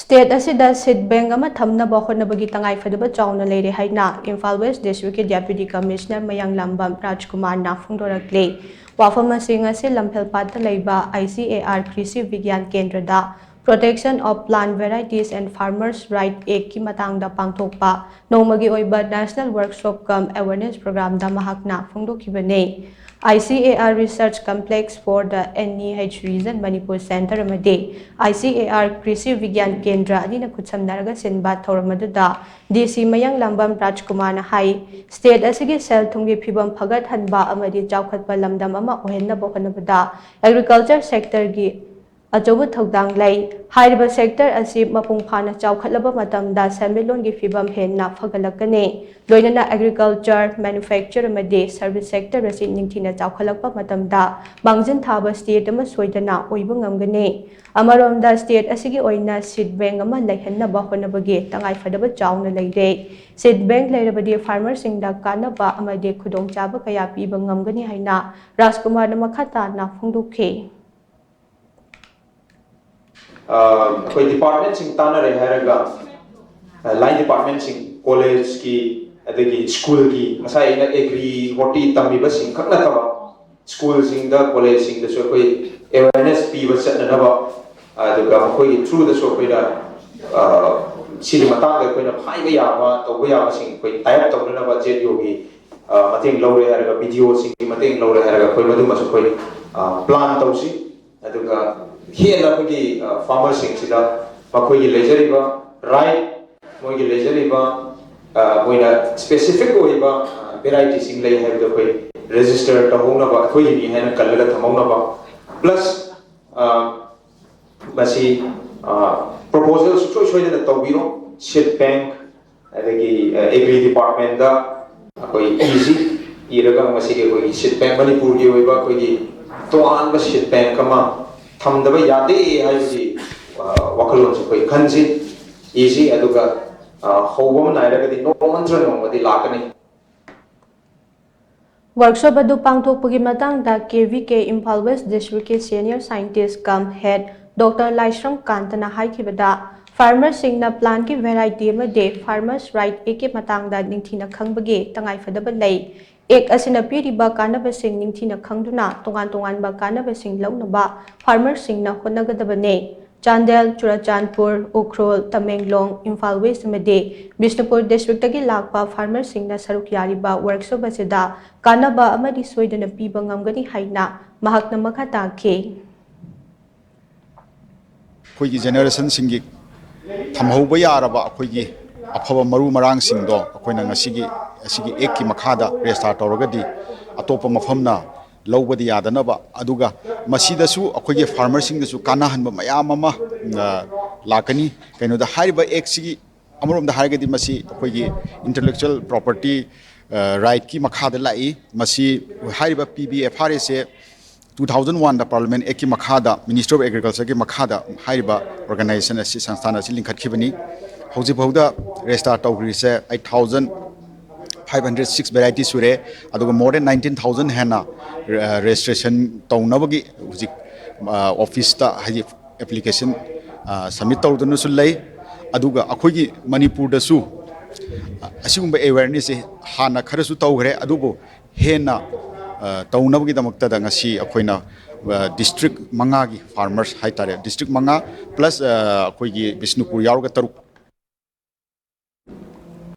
State Asida Seed Bank ama Thamnaba Hotnabagi Tangai Phadaba Chaona Leire HAINA IMPHAL West District Deputy Commissioner MAYANGLAMBAM RAJKUMAR na PHONGDORAKLI Wafam asing ase Lamphel Pata Leiba ICAR Krisi Vigyan Kendrada Protection of Plant Varieties and Farmers' Right Act ki matangda pangthokpa Nomagi oiba National Workshop cum Awareness Program da mahakna phongdokhibane ICAR Research Complex for the NEH Region Manipur Center amadi ICAR Krisi Vigyan Kendra adina khutsamnaraga senba thawramaduda DC Mayanglambam Rajkumar na hai state asigi sel thunggi phibam phagat hanba amadi chawkhatpa lamdam ama ohenna bokhanabada agriculture sector gi Ajobu Thogdang lay, Hariba sector asi mapung phana chawkhatlaba matamda semilon gi fibam henna phagalakane, loinana agriculture, manufacture amadi service sector asi ningthina chawkhalakpa matamda, bangjin thaba state ama soidana oiba ngamgane. Amaromda state asigi oina seed bank ama laihanna hotnabagi Tangai Phadaba Chaona Leire. Seed bank leirabadi farmers singda kanaba amadi khudongchaba kaya piba ngamgani haina Rajkumar na makhata na phongdokhe. कोई department Singh ताना रहे हैं रगा line department Singh college की अदगी school की मसा इना agree होटी तमी बस सिंह खकना तबा स्कूल सिंह दा कॉलेज सिंह दा सो कोई अवेयरनेस पी बस न नबा अदगा कोई थ्रू दा सो कोई दा सिल मता दा कोई ना फाइ बया वा तो बया सिंह कोई टाइप तो न नबा जेड योगी मतेंग लो रहे हैं रगा वीडियो सिंह मतेंग लो रहे हैं रगा कोई मधु मस कोई प्लान तो सी अदगा here la kogi farmer sing sida makoi gi lejeriba right moi gi lejeriba moina specific oiba variety sing lei have the koi register ta hona ba koi ni hena kallaga thamona ba plus basi proposals choi choi da tawbiro seed bank adagi agri department da koi easy iraga masi ge koi seed bank Manipur gi oiba koi gi to an ba seed bank kama Thamnaba yade haji wakalon se koi kanji easy aduga hobam nairaga di no mantra no madi lakani Workshop adu pangthokpagi matangda KVK IMPHAL West District Senior Scientist cum Head Dr. Laisram Kantana haikibada farmers singna plant ki variety amade farmers right eke matangda ningthina khangbagi Tangai Phadaba lei Ek asina piriba kanaba sing ningthina khangduna tongan ba kanaba sing launaba farmers singna honagadabane Chandel Churachandpur Ukhrol Tamenglong IMPHAL West amade Bishnupur district tagi lakpa farmers singna saruk yariba workshop asida kanaba amadi soidana piba ngamgani haina mahakna makhata ke khoi gi generation singi thamhauba yaraba khoi gi afaba maru marang singdo akoina ngasigi asigi ek ki makhada restart tawragadi atopa mafamna lawbadi yadanaba aduga masidasu akoige farmer singdasu kana hanba mayam ama lakani kaino da hariba ek sigi amorom da hargadi masi akoige intellectual property right ki makhada lai masi hariba PBFRA se 2001 da parliament ek ki makhada minister of agriculture ki makhada hariba organization asi sansthan asi linkhat khibani hauji bauda restart tawgri se 8506 varieties sure aduga more than 19000 hena registration tawnabagi hujik office ta haji application submit tawdunu sulai aduga akhoigi Manipur da su asigumba awareness hana kharasu tawgre adugo hena tawnabagi damakta da ngasi akhoina district manga gi farmers haitare district manga plus akhoigi Bishnupur yaruga taruk